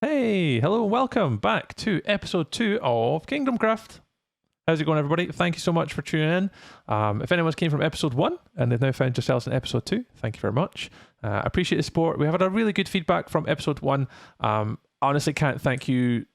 Hey, hello, welcome back to episode 2 of Kingdomcraft. How's it going, everybody? Thank you so much for tuning in. If anyone's came from episode 1 and they've now found yourselves in episode 2, thank you very much. I appreciate the support. We have had a really good feedback from episode 1. Honestly, can't thank you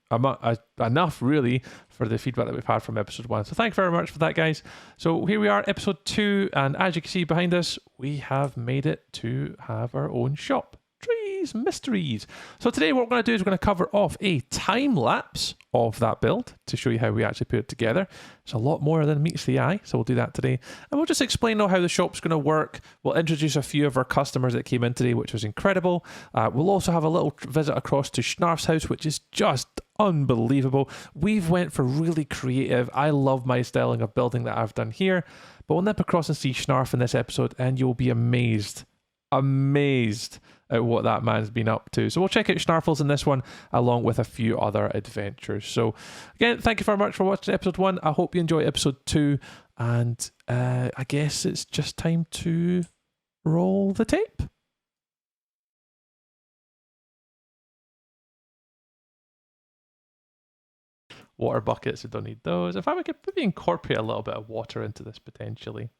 enough, really, for the feedback that we've had from episode 1. So thank you very much for that, guys. So here we are, episode 2, and as you can see behind us, we have made it to have our own shop. Trees, mysteries. So today what we're going to do is we're going to cover off a time lapse of that build to show you how we actually put it together. It's a lot more than meets the eye, so we'll do that today. And we'll just explain how the shop's going to work. We'll introduce a few of our customers that came in today, which was incredible. We'll also have a little visit across to Shnarfs' house, which is just unbelievable. We've went for really creative. I love my styling of building that I've done here, but we'll nip across and see Shnarf in this episode and you'll be amazed at what that man's been up to. So we'll check out Shnarfs in this one along with a few other adventures. So again, thank you very much for watching episode 1. I hope you enjoy episode 2, and I guess it's just time to roll the tape. Water buckets, we don't need those. In fact, we could maybe incorporate a little bit of water into this potentially.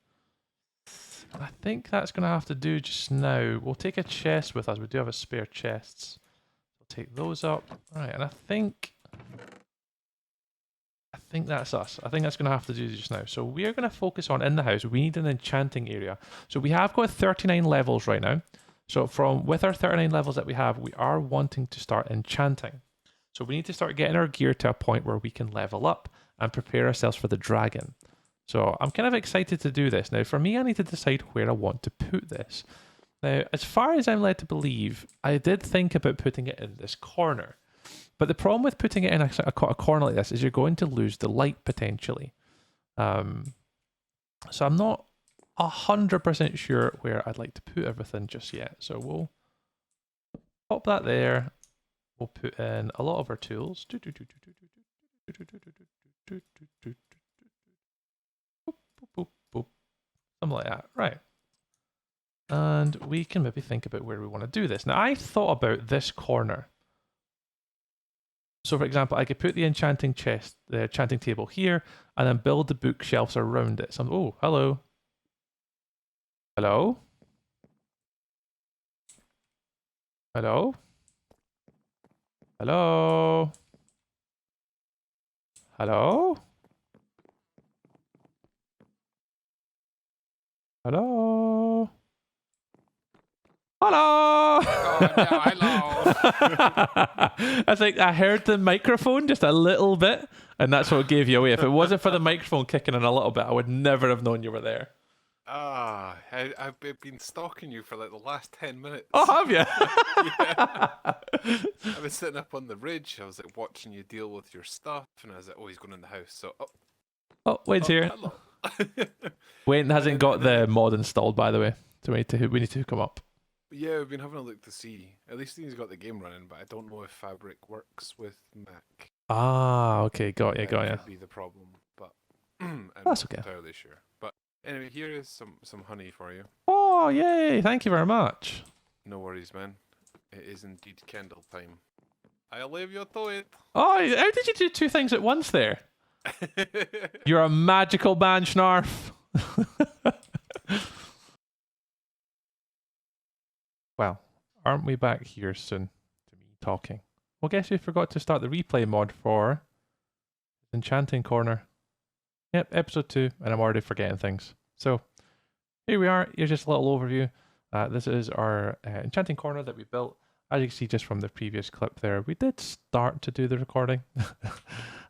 I think that's going to have to do just now. We'll take a chest with us. We do have a spare chests. We'll take those up. Right, and I think that's us. I think that's going to have to do just now. So we are going to focus on, in the house, we need an enchanting area. So we have got 39 levels right now. So with our 39 levels that we have, we are wanting to start enchanting. So we need to start getting our gear to a point where we can level up and prepare ourselves for the dragon. So I'm kind of excited to do this. Now, for me, I need to decide where I want to put this. Now, as far as I'm led to believe, I did think about putting it in this corner. But the problem with putting it in a corner like this is you're going to lose the light potentially. So I'm not 100% sure where I'd like to put everything just yet. So we'll pop that there. We'll put in a lot of our tools. Something like that, right. And we can maybe think about where we want to do this. Now, I thought about this corner. So, for example, I could put the enchanting chest, the enchanting table here, and then build the bookshelves around it. So, oh, hello. Hello? Hello? Hello? Hello? Hello? Hello? Oh, no, hello. I think I heard the microphone just a little bit, and that's what gave you away. If it wasn't for the microphone kicking in a little bit, I would never have known you were there. I've been stalking you for like the last 10 minutes. Oh, have you? Yeah. I was sitting up on the ridge. I was like watching you deal with your stuff, and I was like, "Oh, he's going in the house." So, Wayne's here. Hello. Wayne hasn't got the mod installed, by the way, so we need to hook him up. Yeah, we've been having a look to see. At least he's got the game running, but I don't know if Fabric works with Mac. Ah, okay, got you. That could be the problem, but I'm That's not okay. entirely sure. But anyway, here is some honey for you. Oh, yay! Thank you very much. No worries, man. It is indeed candle time. I leave you to it. Oh, how did you do 2 things at once there? You're a magical man, Shnarf. Well, aren't we back here soon to me talking? Well, guess we forgot to start the replay mod for Enchanting Corner. Yep, episode 2, and I'm already forgetting things. So, here we are. Here's just a little overview. This is our Enchanting Corner that we built. As you can see just from the previous clip there, we did start to do the recording.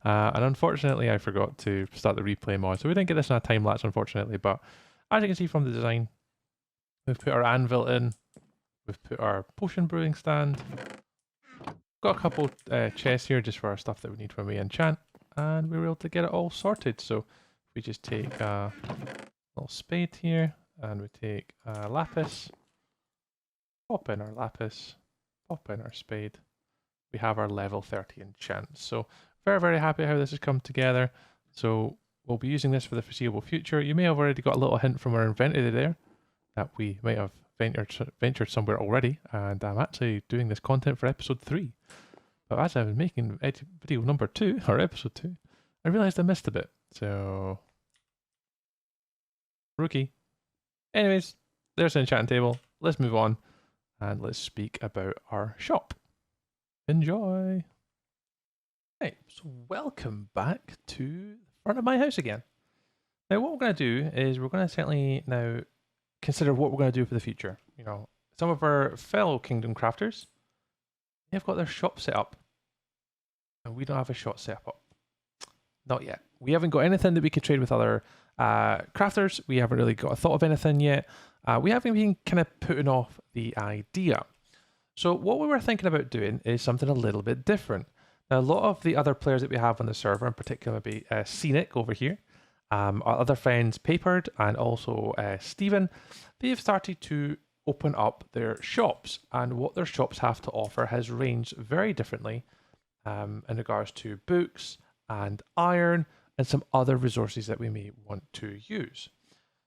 And unfortunately, I forgot to start the replay mod. So we didn't get this in a time lapse, unfortunately. But as you can see from the design, we've put our anvil in. We've put our potion brewing stand. Got a couple chests here just for our stuff that we need when we enchant. And we were able to get it all sorted. So we just take a little spade here. And we take a lapis. Pop in our lapis. Pop in our spade. We have our level 30 enchant. So very, very happy how this has come together. So we'll be using this for the foreseeable future. You may have already got a little hint from our inventory there that we might have ventured somewhere already. And I'm actually doing this content for episode 3. But as I was making video number 2, or episode 2, I realized I missed a bit. So, rookie. Anyways, there's an enchanting table. Let's move on and let's speak about our shop. Enjoy. Right, so welcome back to the front of my house again. Now, what we're going to do is we're going to certainly now consider what we're going to do for the future. You know, some of our fellow Kingdom Crafters, they've got their shop set up, and we don't have a shop set up. Not yet. We haven't got anything that we could trade with other crafters. We haven't really got a thought of anything yet. We haven't been kind of putting off the idea. So what we were thinking about doing is something a little bit different. Now, a lot of the other players that we have on the server, in particular maybe Scenic over here, our other friends Papered and also Stephen, they've started to open up their shops, and what their shops have to offer has ranged very differently in regards to books and iron and some other resources that we may want to use.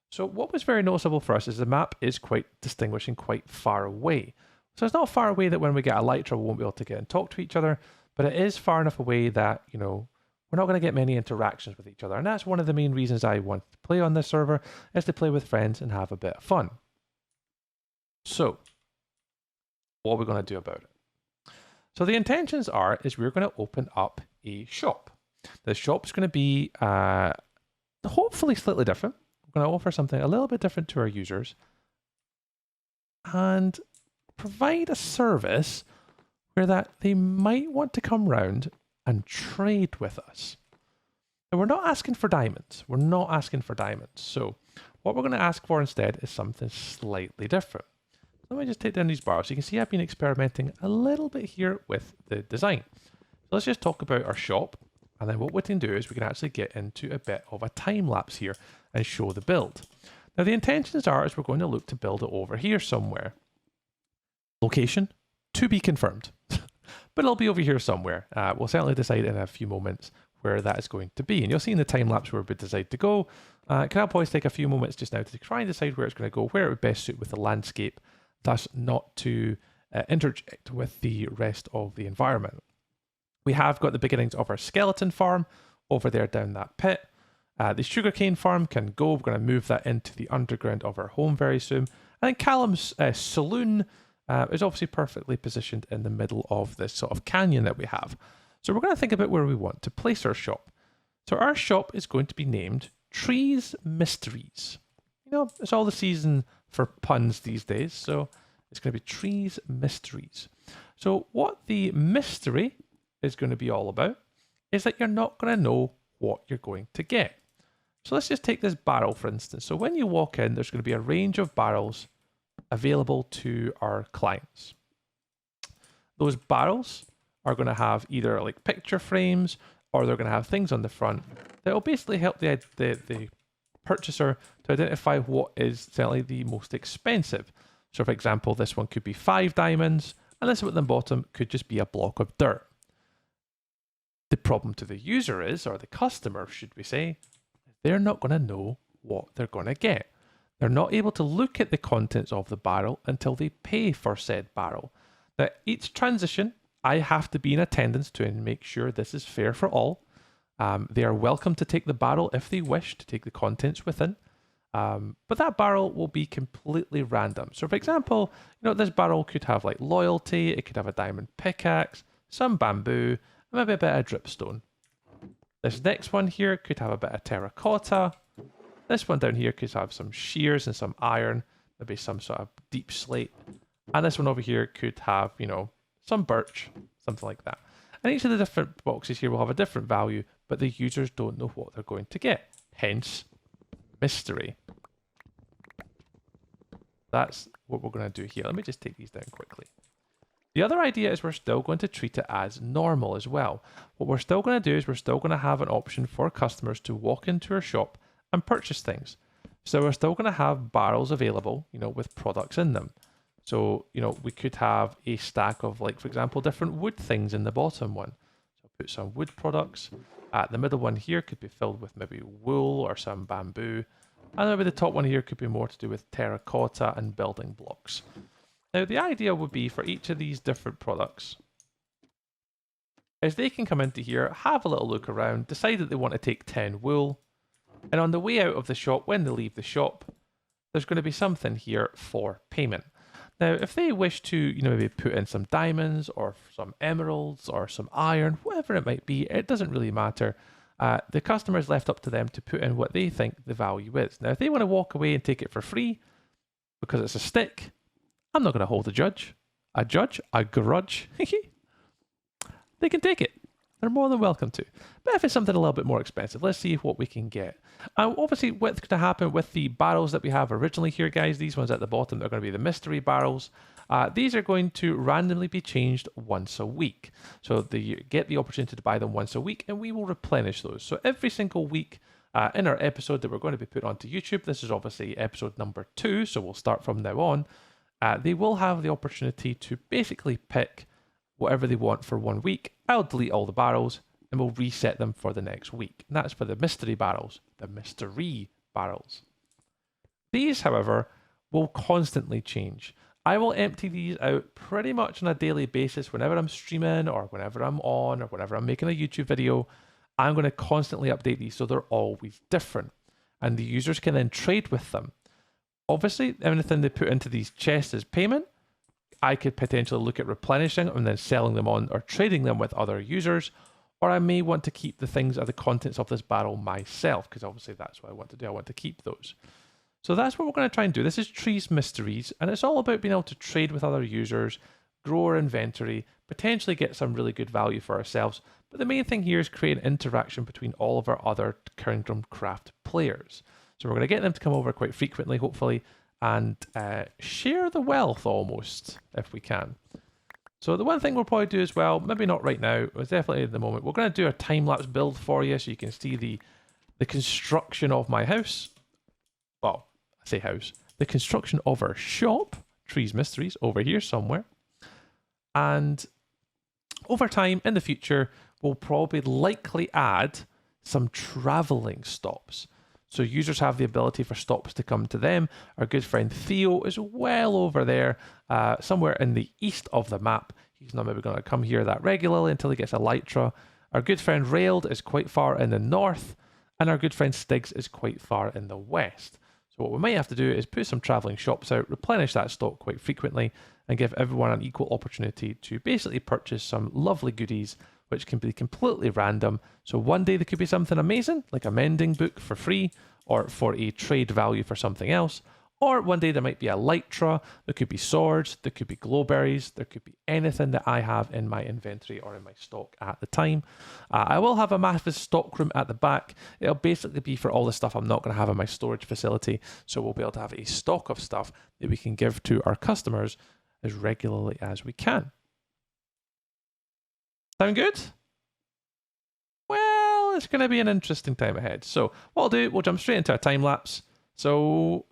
So what was very noticeable for us is the map is quite distinguished and quite far away. So it's not far away that when we get Elytra we won't be able to get and talk to each other, but it is far enough away that, you know, we're not going to get many interactions with each other. And that's one of the main reasons I want to play on this server, is to play with friends and have a bit of fun. So, what are we going to do about it? So the intentions is we're going to open up a shop. The shop's going to be hopefully slightly different. We're going to offer something a little bit different to our users and provide a service where that they might want to come round and trade with us. And we're not asking for diamonds. We're not asking for diamonds. So what we're going to ask for instead is something slightly different. Let me just take down these bars. So you can see I've been experimenting a little bit here with the design. So let's just talk about our shop. And then what we can do is we can actually get into a bit of a time lapse here and show the build. Now the intentions is we're going to look to build it over here somewhere. Location to be confirmed. But it'll be over here somewhere. We'll certainly decide in a few moments where that is going to be. And you'll see in the time lapse where we decide to go. Can always take a few moments just now to try and decide where it's going to go, where it would best suit with the landscape, thus not to interject with the rest of the environment. We have got the beginnings of our skeleton farm over there down that pit. The sugarcane farm can go. We're going to move that into the underground of our home very soon. And then Callum's saloon is obviously perfectly positioned in the middle of this sort of canyon that we have. So we're going to think about where we want to place our shop. So our shop is going to be named Trees Mysteries. You know, it's all the season for puns these days, so it's going to be Trees Mysteries. So what the mystery is going to be all about is that you're not going to know what you're going to get. So let's just take this barrel, for instance. So when you walk in, there's going to be a range of barrels available to our clients. Those barrels are going to have either like picture frames, or they're going to have things on the front that will basically help the purchaser to identify what is certainly the most expensive. So for example, this one could be 5 diamonds, and this one at the bottom could just be a block of dirt. The problem to the user is, or the customer should we say, they're not going to know what they're going to get. They're not able to look at the contents of the barrel until they pay for said barrel. Now, each transition, I have to be in attendance to make sure this is fair for all. They are welcome to take the barrel if they wish to take the contents within. But that barrel will be completely random. So for example, you know, this barrel could have like loyalty, it could have a diamond pickaxe, some bamboo, and maybe a bit of dripstone. This next one here could have a bit of terracotta. This one down here could have some shears and some iron, maybe some sort of deep slate. And this one over here could have, you know, some birch, something like that. And each of the different boxes here will have a different value, but the users don't know what they're going to get. Hence, mystery. That's what we're going to do here. Let me just take these down quickly. The other idea is we're still going to treat it as normal as well. What we're still going to do is we're still going to have an option for customers to walk into our shop and purchase things. So we're still going to have barrels available, you know, with products in them. So, you know, we could have a stack of, like, for example, different wood things in the bottom one. So put some wood products. The middle one here could be filled with maybe wool or some bamboo. And maybe the top one here could be more to do with terracotta and building blocks. Now, the idea would be for each of these different products, is they can come into here, have a little look around, decide that they want to take 10 wool, and on the way out of the shop, when they leave the shop, there's going to be something here for payment. Now, if they wish to, maybe put in some diamonds or some emeralds or some iron, whatever it might be, it doesn't really matter. The customer is left up to them to put in what they think the value is. Now, if they want to walk away and take it for free because it's a stick, I'm not going to hold a grudge. They can take it. They're more than welcome to. But if it's something a little bit more expensive, let's see what we can get. Obviously, what's going to happen with the barrels that we have originally here, guys, these ones at the bottom, they're going to be the mystery barrels. These are going to randomly be changed once a week. So you get the opportunity to buy them once a week, and we will replenish those. So every single week in our episode that we're going to be put onto YouTube, this is obviously episode number 2, so we'll start from now on, they will have the opportunity to basically pick whatever they want for 1 week. I'll delete all the barrels and we'll reset them for the next week. And that's for the mystery barrels, the mystery barrels. These, however, will constantly change. I will empty these out pretty much on a daily basis whenever I'm streaming or whenever I'm on or whenever I'm making a YouTube video. I'm going to constantly update these so they're always different. And the users can then trade with them. Obviously, anything they put into these chests as payment, I could potentially look at replenishing and then selling them on or trading them with other users, or I may want to keep the things or the contents of this barrel myself, because obviously that's what I want to do. I want to keep those. So that's what we're going to try and do. This is Trees Mysteries, and it's all about being able to trade with other users, grow our inventory, potentially get some really good value for ourselves. But the main thing here is create an interaction between all of our other Kingdomcraft players. So we're going to get them to come over quite frequently, hopefully, and share the wealth almost, if we can. So the one thing we'll probably do as well, maybe not right now, but definitely at the moment, we're going to do a time-lapse build for you so you can see the construction of my house. Well, I say house. The construction of our shop, Trees Mysteries, over here somewhere. And over time, in the future, we'll probably likely add some traveling stops. So users have the ability for stops to come to them. Our good friend Theo is well over there, somewhere in the east of the map. He's not maybe going to come here that regularly until he gets Elytra. Our good friend Railed is quite far in the north, and our good friend Stiggs is quite far in the west. So what we might have to do is put some travelling shops out, replenish that stock quite frequently, and give everyone an equal opportunity to basically purchase some lovely goodies, which can be completely random. So one day there could be something amazing, like a mending book for free, or for a trade value for something else. Or one day there might be a Elytra, there could be swords, there could be glowberries, there could be anything that I have in my inventory or in my stock at the time. I will have a massive stock room at the back. It'll basically be for all the stuff I'm not going to have in my storage facility. So we'll be able to have a stock of stuff that we can give to our customers as regularly as we can. Sound good? Well, it's going to be an interesting time ahead. So what I'll do, we'll jump straight into a time lapse. So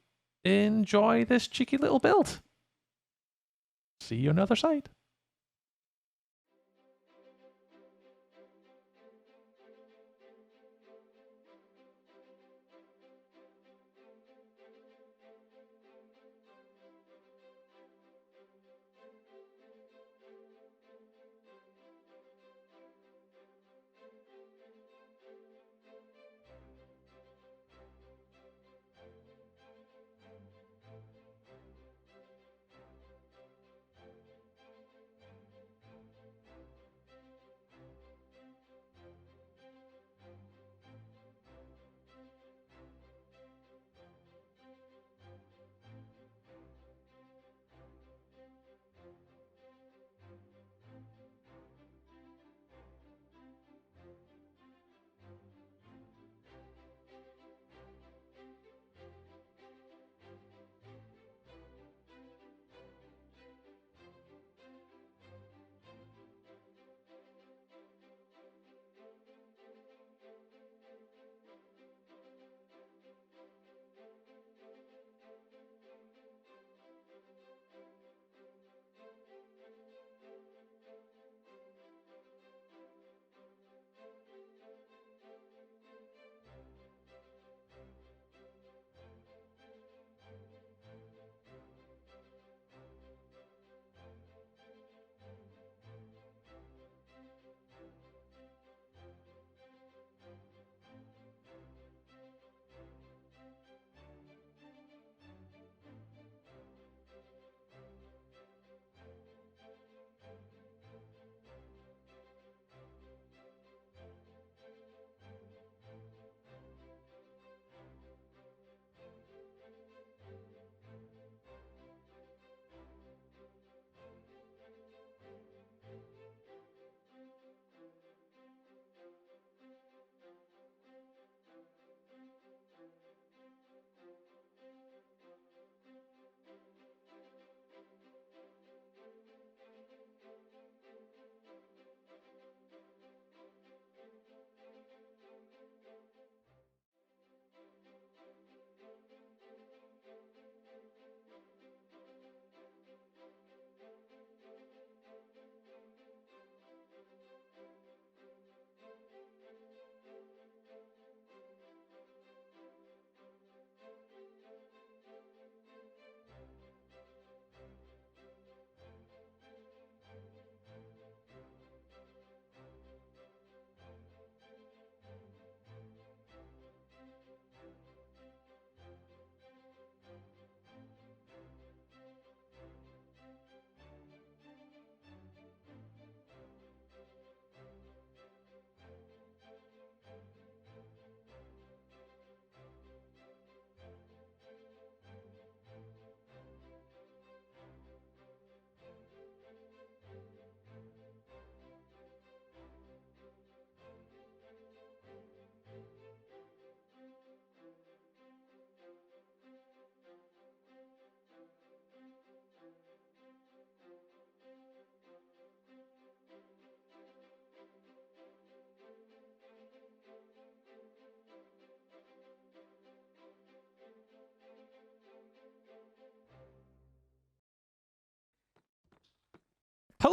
enjoy this cheeky little build. See you on the other side.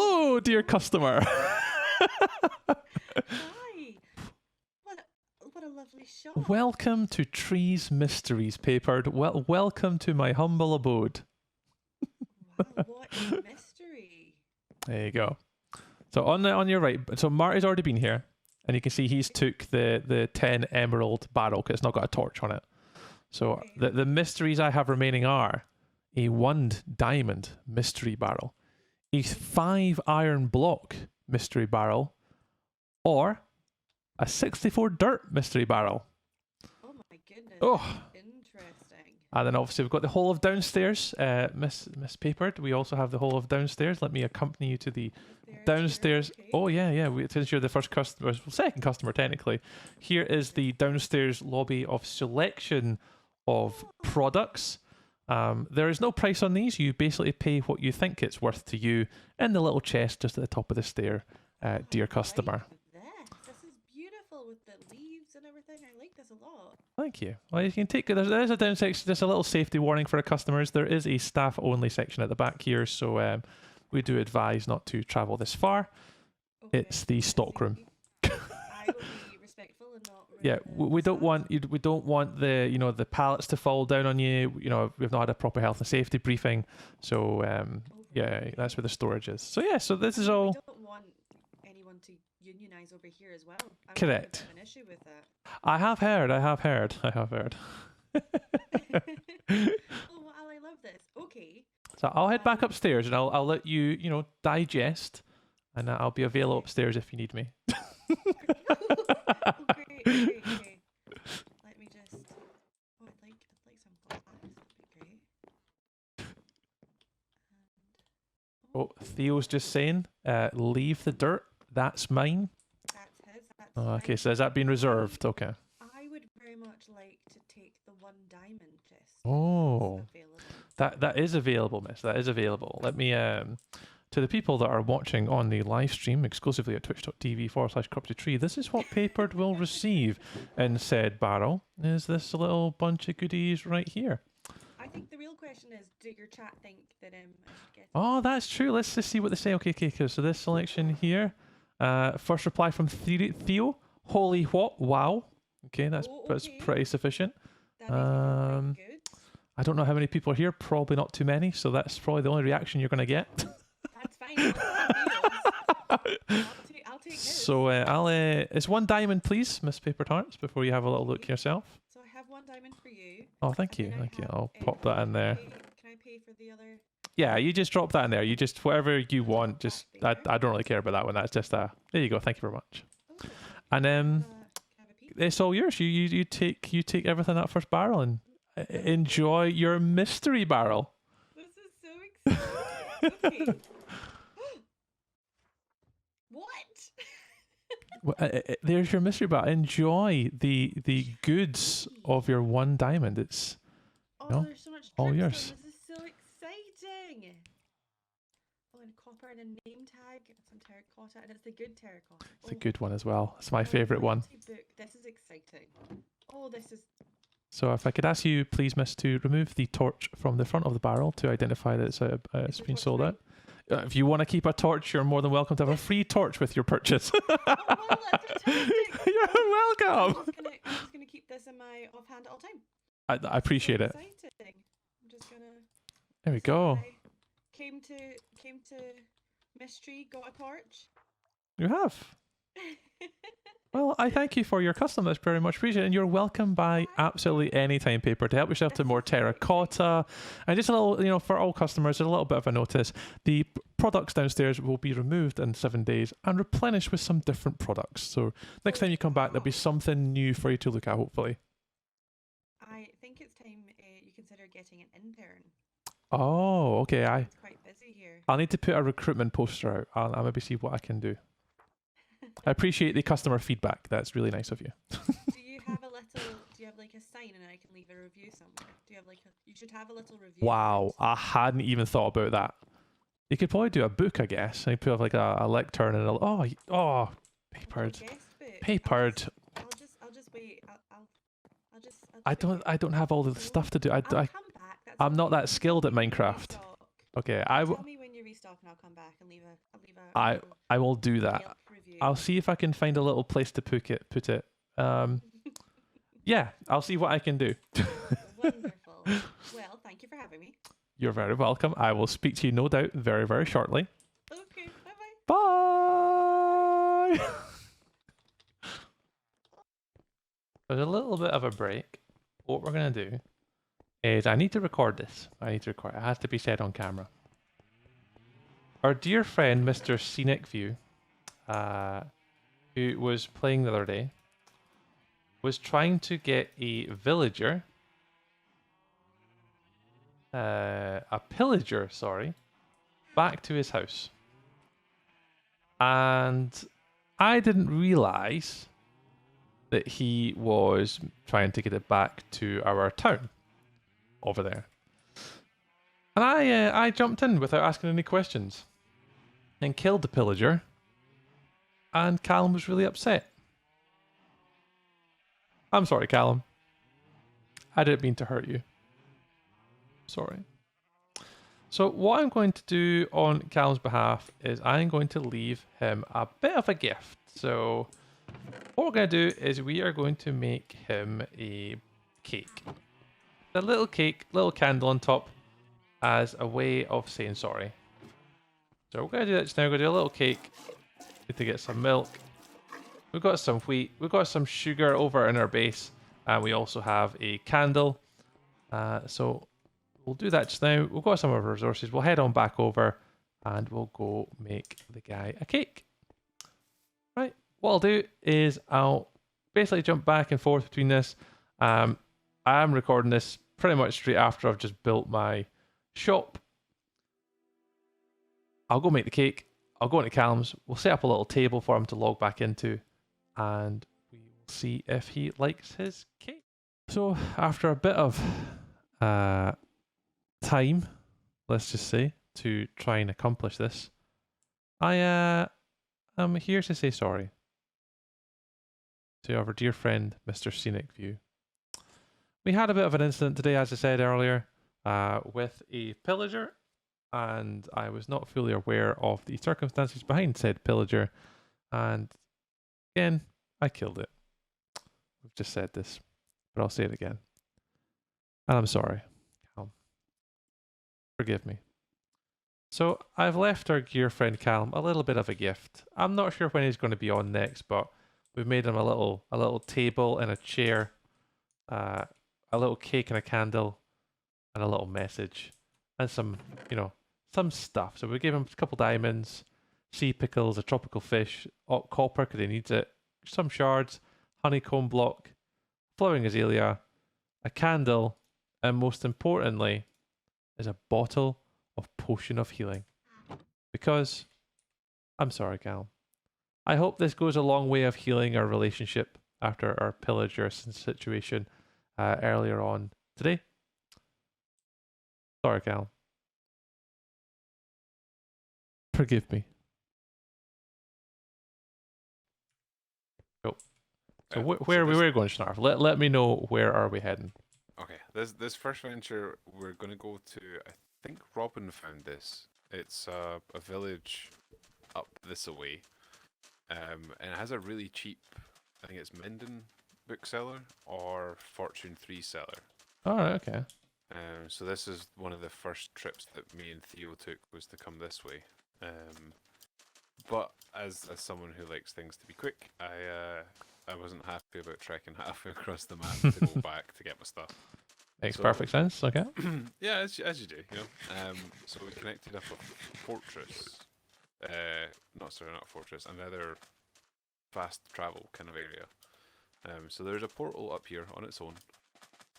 Hello, dear customer. Hi. What a lovely shop. Welcome to Trees Mysteries, Papered. Welcome to my humble abode. Wow, what a mystery. There you go. So on your right, so Marty's already been here, and you can see he's took the 10 emerald barrel because it's not got a torch on it. So Okay. the mysteries I have remaining are a 1 diamond mystery barrel, a 5 iron block mystery barrel, or a 64 dirt mystery barrel. Oh my goodness. Oh. Interesting. And then obviously we've got the whole of downstairs, Miss Papered. We also have the whole of downstairs. Let me accompany you to the downstairs. Okay. Oh yeah. Since you're the first customer, second customer technically, here is the downstairs lobby of selection of products. There is no price on these. You basically pay what you think it's worth to you in the little chest just at the top of the stair, dear customer. This is beautiful with the leaves and everything. I like this a lot. Thank you. Well, you can take there's a down section, just a little safety warning for our customers. There is a staff only section at the back here, so we do advise not to travel this far. Okay. It's the stockroom. I will be respectful and not ruin Yeah, the we don't staff. want the the pallets to fall down on you. We've not had a proper health and safety briefing, so yeah, that's where the storage is. So yeah, so this is all We don't want anyone to unionize over here as well. I'm correct. having an issue with that. I have heard. Oh, well, I love this. Okay. So I'll head back upstairs and I'll let you digest, and I'll be available upstairs if you need me. Oh, great. Let me just. Oh, I'd like some glass. That'd be great. And, Oh, Theo's just saying, leave the dirt. That's mine. that's his. That's Oh, okay, mine. so has that been reserved? Okay. I would very much like to take the 1 diamond chest. Oh. That's available. That is available, miss. That is available. Let me to the people that are watching on the live stream exclusively at twitch.tv/corruptedtree, this is what Papered will receive in said barrel. Is this a little bunch of goodies right here? I think the real question is, do your chat think that I should get it? Oh, that's true. Let's just see what they say. Okay. So this selection here, first reply from Theo. Holy what? Wow. Okay, that's Okay. pretty sufficient. That makes me feel Um, quite good. I don't know how many people are here. Probably not too many. So that's probably the only reaction you're going to get. That's fine. I'll take this. So it's 1 diamond, please, Miss Paper Tarts, before you have a little look yourself. So I have 1 diamond for you. Oh, thank you, And then thank you. have, I'll pop that in there. Can I pay for the other? Yeah, you just drop that in there. You just whatever you want. Just I don't really care about that one. That's just there you go. Thank you very much. Oh, And can I have a peek? it's all yours. You take everything out first barrel and enjoy your mystery barrel. This is so exciting. Okay. What? Well, there's your mystery barrel. Enjoy the goods of your 1 diamond. It's Oh, No, there's so much all dripstone. yours. This is so exciting. Oh, and copper and a name tag and some terracotta, and it's the good terracotta. a good one as well. It's my favorite one. Book. This is exciting. Oh, this is. So if I could ask you, please, miss, to remove the torch from the front of the barrel to identify that it's the been torch sold mine? out. If you want to keep a torch, you're more than welcome to have a free torch with your purchase. Oh, well, that's fantastic. You're welcome. I'm just gonna keep this in my offhand at all time. I appreciate it. Exciting. I'm just gonna. There we go. I came to mystery, got a torch. You have. Well, I thank you for your custom. That's very much appreciated. And you're welcome by absolutely any time, Paper, to help yourself to more terracotta. And just a little, for all customers, a little bit of a notice. The products downstairs will be removed in 7 days and replenished with some different products. So next time you come back, there'll be something new for you to look at, hopefully. I think it's time you consider getting an intern. Oh, okay. It's quite busy here. I'll need to put a recruitment poster out. I'll maybe see what I can do. I appreciate the customer feedback. That's really nice of you. Do you have like a sign and I can leave a review somewhere? Do you have like you should have a little review. Wow, I hadn't even thought about that. You could probably do a book, I guess. And you put like a lectern and papered. Papered. I'll just wait. I'll just I don't have all the stuff to do. I'll come back. I'm not okay. that skilled at When you're ready to Minecraft. talk. Okay, Tell me when you're restock and I'll come back and leave a I will do that. Yelp review. I'll see if I can find a little place to put it. Yeah, I'll see what I can do. Wonderful. Well, thank you for having me. You're very welcome. I will speak to you, no doubt, very, very shortly. Okay, bye-bye. Bye! There's a little bit of a break. What we're going to do is I need to record this. It has to be said on camera. Our dear friend, Mr. Scenic View, who was playing the other day, was trying to get a villager, a pillager, sorry, back to his house. And I didn't realize that he was trying to get it back to our town over there. And I jumped in without asking any questions and killed the pillager. And Callum was really upset. I'm sorry, Callum. I didn't mean to hurt you. Sorry. So what I'm going to do on Callum's behalf is I'm going to leave him a bit of a gift. So what we're going to do is we are going to make him a cake. A little cake, little candle on top as a way of saying sorry. So we're going to do that just now. We're going to do a little cake. Need to get some milk. We've got some wheat. We've got some sugar over in our base. And we also have a candle. So we'll do that just now. We've got some of our resources. We'll head on back over and we'll go make the guy a cake. Right. What I'll do is I'll basically jump back and forth between this. I'm recording this pretty much straight after I've just built my shop. I'll go make the cake. I'll go into Callum's. We'll set up a little table for him to log back into. And we will see if he likes his cake. So after a bit of time, let's just say, to try and accomplish this, I am here to say sorry to our dear friend, Mr. Scenic View. We had a bit of an incident today, as I said earlier, with a pillager, and I was not fully aware of the circumstances behind said pillager, and again, I killed it. We've just said this, but I'll say it again. And I'm sorry. Callum. Forgive me. So I've left our dear friend Callum a little bit of a gift. I'm not sure when he's going to be on next, but we've made him a little table and a chair, a little cake and a candle, and a little message, and some, some stuff. So we gave him a couple diamonds, sea pickles, a tropical fish, copper because he needs it, some shards, honeycomb block, flowering azalea, a candle, and most importantly, is a bottle of potion of healing. Because, I'm sorry, Cal. I hope this goes a long way of healing our relationship after our pillager situation earlier on today. Sorry, Cal. Forgive me. Cool. So where are we going, Shnarf? Let me know, where are we heading? Okay, this first venture we're going to go to, I think Robin found this. It's a village up this away. And it has a really cheap, I think it's Menden bookseller or Fortune 3 seller. Alright, okay. So this is one of the first trips that me and Theo took, was to come this way. But as someone who likes things to be quick, I wasn't happy about trekking halfway across the map to go back to get my stuff. Makes perfect sense, okay. Yeah, as you do, So we connected up a fortress. Not a fortress, another fast travel kind of area. So there's a portal up here on its own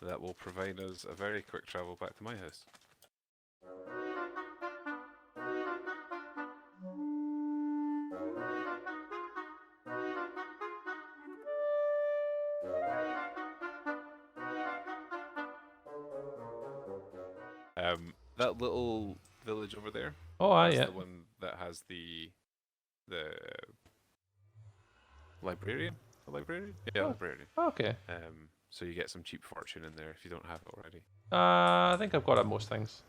that will provide us a very quick travel back to my house. That little village over there. Oh, yeah. The one that has the librarian. The librarian? Yeah, librarian. Okay. So you get some cheap fortune in there if you don't have it already. I think I've got most things.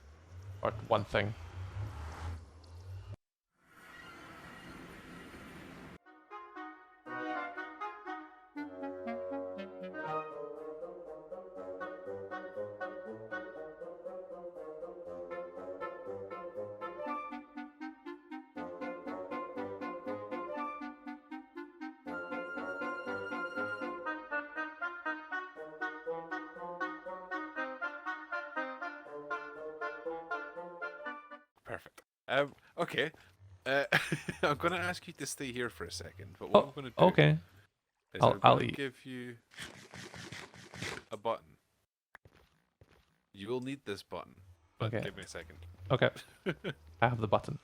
Or one thing. Perfect. Okay. I'm going to ask you to stay here for a second, but what I'm going to do Okay. is I'll I'm going to eat. give you a button. You will need this button, but Okay. give me a second. Okay. I have the button.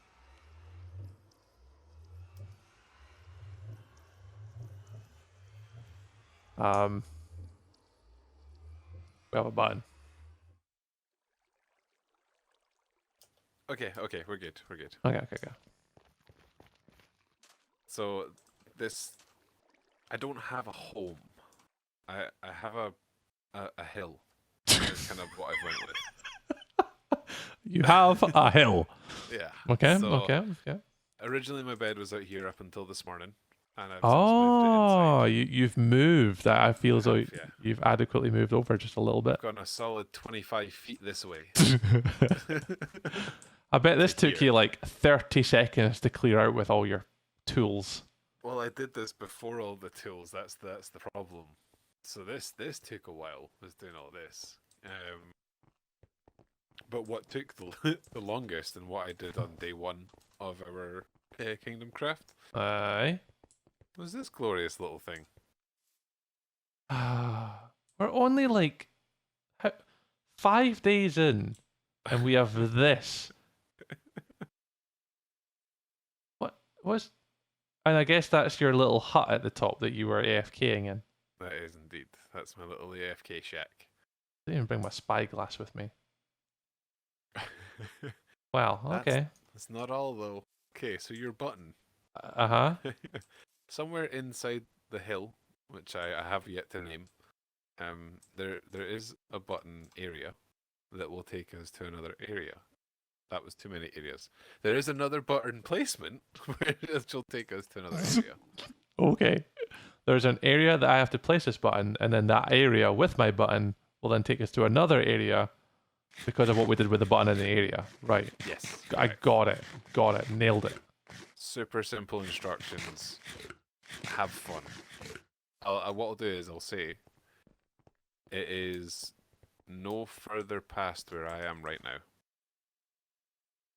We have a button. Okay, we're good. Okay, okay, okay. So this, I don't have a home. I have a hill. That's kind of what I've went with. You have a hill. Yeah. Okay, So okay, okay. originally my bed was out here up until this morning, and I've since moved it Oh, inside. you've moved. I feel as though Yeah. you've adequately moved over just a little bit. I've gone a solid 25 feet this way. I bet this To took here. you like 30 seconds to clear out with all your tools. Well, I did this before all the tools. That's the problem. So this took a while. Was doing all this. But what took the the longest, and what I did on day one of our Kingdom Craft, Aye. was this glorious little thing. We're only like 5 days in, and we have this. What was? And I guess that's your little hut at the top that you were AFKing in. That is indeed. That's my little AFK shack. I didn't even bring my spyglass with me. Well, okay. That's not all though. Okay, so your button. Uh-huh. Somewhere inside the hill, which I have yet to name, there is a button area that will take us to another area. That was too many areas. There is another button placement which will take us to another area. Okay. There's an area that I have to place this button, and then that area with my button will then take us to another area because of what we did with the button in the area. Right. Yes. I got it. Got it. Nailed it. Super simple instructions. Have fun. What I'll do is I'll say it is no further past where I am right now.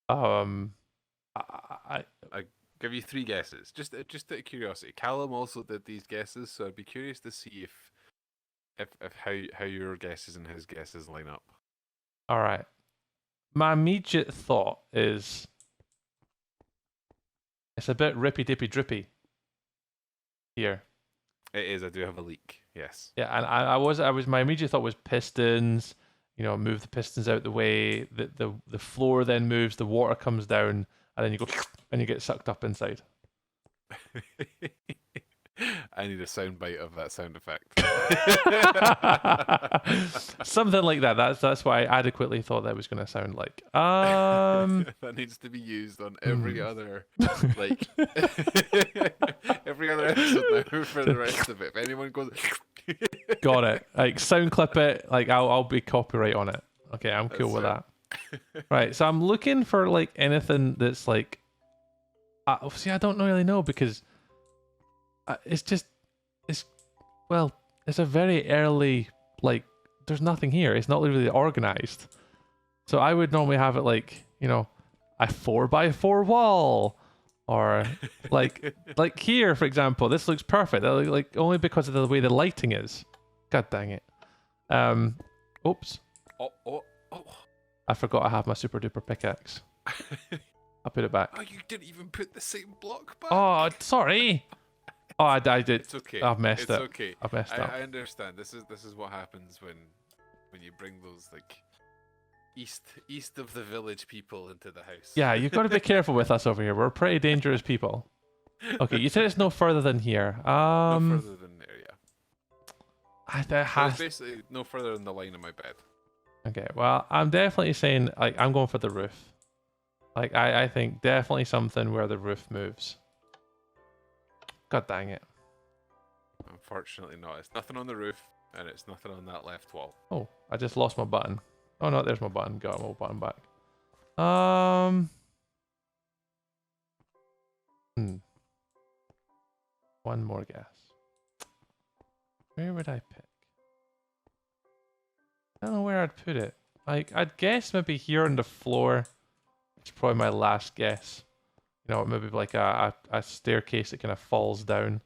I Give you 3 guesses, just out of curiosity. Callum also did these guesses, so I'd be curious to see if how your guesses and his guesses line up. all right. My immediate thought is it's a bit rippy dippy drippy here. It is. I do have a leak. Yes. Yeah, and I was my immediate thought was pistons. You know, move the pistons out the way. The floor then moves. The water comes down, and then you go and you get sucked up inside. I need a sound bite of that sound effect. Something like that. That's what I adequately thought that was going to sound like. That needs to be used on every other, like, every other episode now for the rest of it. If anyone goes, Got it. Like sound clip it. Like I'll be copyright on it. Okay, I'm cool That's with right. that. Right. So I'm looking for like anything that's like. See, I don't really know because it's a very early, like, there's nothing here. It's not really organized. So I would normally have it like, you know, a 4x4 wall, or like here, for example. This looks perfect. Like only because of the way the lighting is. God dang it. Oops. oh. I forgot I have my super duper pickaxe. I'll put it back. Oh, you didn't even put the same block back. Oh, sorry. Oh, I did. It's okay. I've messed it's it. okay. I've messed up. I understand. This is what happens when you bring those like east of the village people into the house. Yeah, you've got to be careful with us over here. We're pretty dangerous people. Okay, you said it's no further than here. No further than there, yeah. That So has. it's basically no further than the line of my bed. Okay, well, I'm definitely saying like I'm going for the roof. Like I think definitely something where the roof moves. God dang it. Unfortunately not. It's nothing on the roof, and it's nothing on that left wall. Oh, I just lost my button. Oh no, there's my button. Got my button back. One more guess. Where would I pick? I don't know where I'd put it. Like, I'd guess maybe here on the floor. It's probably my last guess. You know, maybe like a staircase that kind of falls down.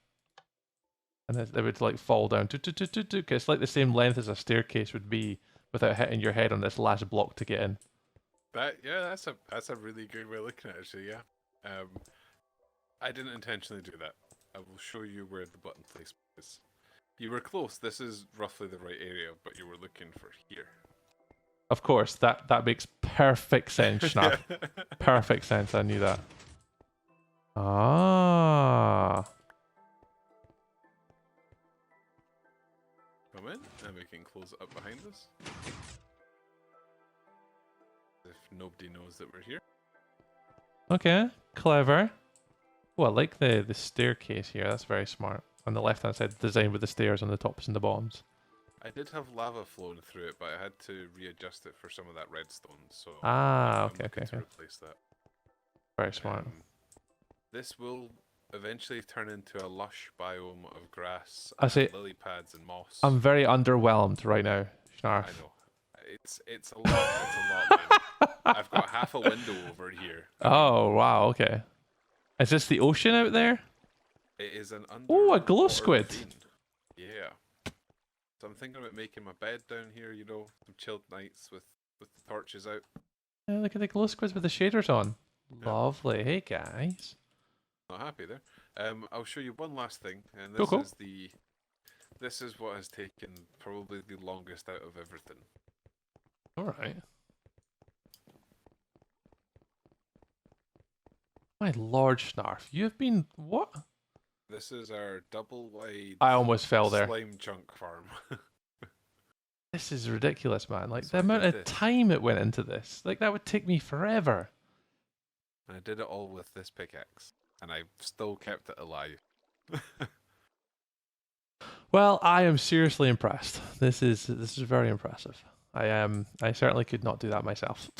And it would like fall down. It's like the same length as a staircase would be without hitting your head on this last block to get in. That's a really good way of looking at it, actually, yeah. I didn't intentionally do that. I will show you where the button placement is. You were close. This is roughly the right area, but you were looking for here. Of course, that makes perfect sense, Shnarf. Perfect sense. I knew that. Ah. Come in, and we can close it up behind us. If nobody knows that we're here. Okay, clever. Oh, I like the staircase here. That's very smart. On the left-hand side, designed with the stairs on the tops and the bottoms. I did have lava flowing through it, but I had to readjust it for some of that redstone. So Ah, I'm okay. looking to replace that. Very smart. This will eventually turn into a lush biome of grass, I say- lily pads, and moss. I'm very underwhelmed right now, Shnarf. I know. It's a lot. It's a lot, man. I've got half a window over here. Oh, wow, okay. Is this the ocean out there? It is an Oh, a glow underwater squid. ravine. Yeah. So I'm thinking about making my bed down here, you know, some chilled nights with the torches out. Yeah, look at the glow squids with the shaders on. Yeah. Lovely. Hey, guys. Not happy there. I'll show you one last thing, and Cool, this cool. this is what has taken probably the longest out of everything. All right. My lord, Shnarf, you've been what? This is our double wide I almost fell there. slime chunk farm. This is ridiculous, man. Like So the I amount did of this. time it went into this. Like that would take me forever. And I did it all with this pickaxe, and I still kept it alive. Well, I am seriously impressed. This is very impressive. I certainly could not do that myself.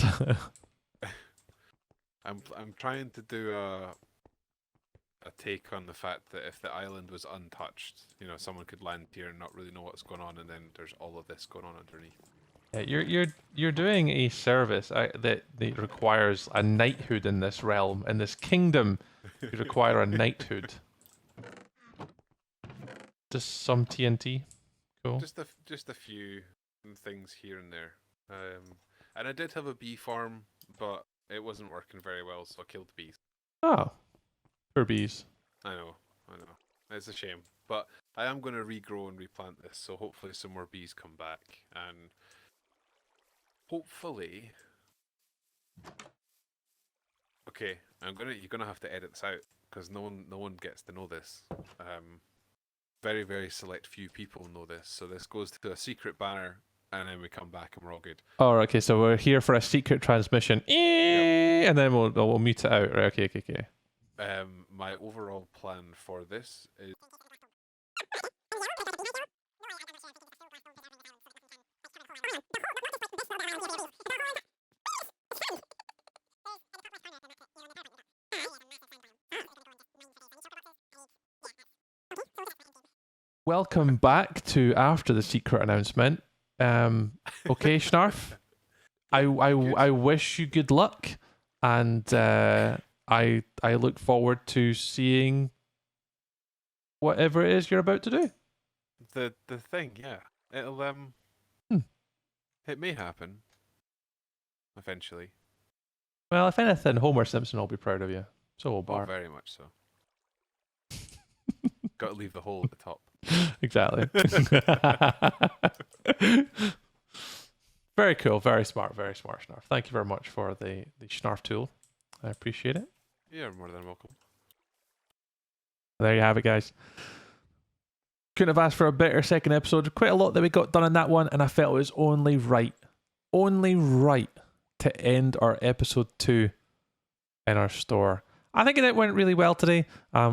I'm trying to do a take on the fact that if the island was untouched, you know, someone could land here and not really know what's going on, and then there's all of this going on underneath. Yeah, you're doing a service that requires a knighthood in this realm, in this kingdom. You require a knighthood. Just some TNT. Cool. Just a few things here and there. And I did have a bee farm, but it wasn't working very well, so I killed the bees. Oh, poor bees. I know. It's a shame, but I am going to regrow and replant this, so hopefully some more bees come back, and hopefully. Okay, you're gonna have to edit this out because no one gets to know this. Very, very select few people know this, so this goes to a secret banner, and then we come back and we're all good. Oh, okay. So we're here for a secret transmission, and then we'll mute it out. Right? Okay. My overall plan for this is. Welcome back to after the secret announcement. Okay, Shnarf. I wish you good luck, and I look forward to seeing whatever it is you're about to do. The thing, yeah. It'll it may happen eventually. Well, if anything, Homer Simpson will be proud of you. So will Oh, Bart. very much so. Got to leave the hole at the top. Exactly. Very cool. Very smart, Shnarf. Thank you very much for the Shnarf tool. I appreciate it. You're more than welcome. There you have it, guys. Couldn't have asked for a better second episode. Quite a lot that we got done in that one, and I felt it was only right to end our episode 2 in our store. I think it went really well today.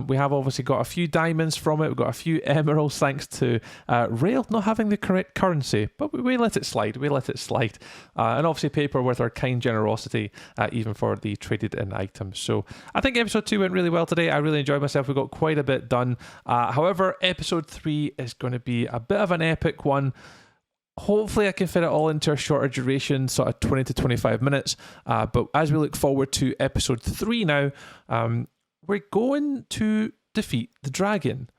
We have obviously got a few diamonds from it. We've got a few emeralds thanks to Rail not having the correct currency, but we let it slide. And obviously paper with our kind generosity, even for the traded in items. So I think episode 2 went really well today. I really enjoyed myself. We got quite a bit done. However, episode 3 is going to be a bit of an epic one. Hopefully I can fit it all into a shorter duration, sort of 20 to 25 minutes. But as we look forward to episode 3 now, we're going to defeat the dragon.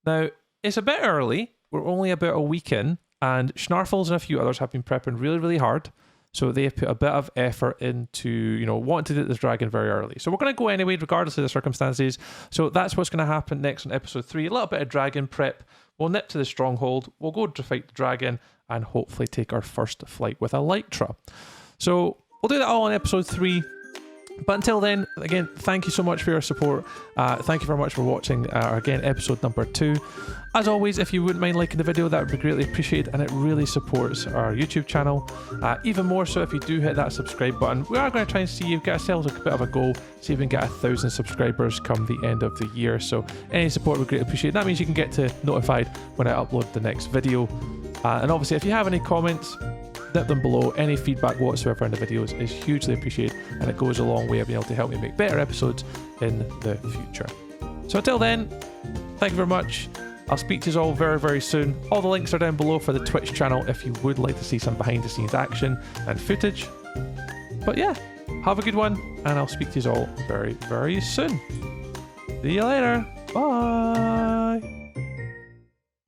Now, it's a bit early. We're only about a week in, and Shnarfs and a few others have been prepping really, really hard. So they have put a bit of effort into, you know, wanting to do this dragon very early. So we're going to go anyway, regardless of the circumstances. So that's what's going to happen next on episode 3. A little bit of dragon prep. We'll nip to the stronghold. We'll go to fight the dragon and hopefully take our first flight with Elytra. So we'll do that all in episode 3. But until then, again, thank you so much for your support. Thank you very much for watching, again, episode number 2. As always, if you wouldn't mind liking the video, that would be greatly appreciated, and it really supports our YouTube channel. Even more so if you do hit that subscribe button. We are going to try and see get ourselves a bit of a goal, see if we can get 1,000 subscribers come the end of the year. So any support would be greatly appreciated. That means you can get notified when I upload the next video. And obviously, if you have any comments, dip them below. Any feedback whatsoever in the videos is hugely appreciated, and it goes a long way of being able to help me make better episodes in the future. So until then, thank you very much. I'll speak to you all very, very soon. All the links are down below for the Twitch channel if you would like to see some behind the scenes action and footage. But yeah, have a good one, and I'll speak to you all very, very soon. See you later. Bye.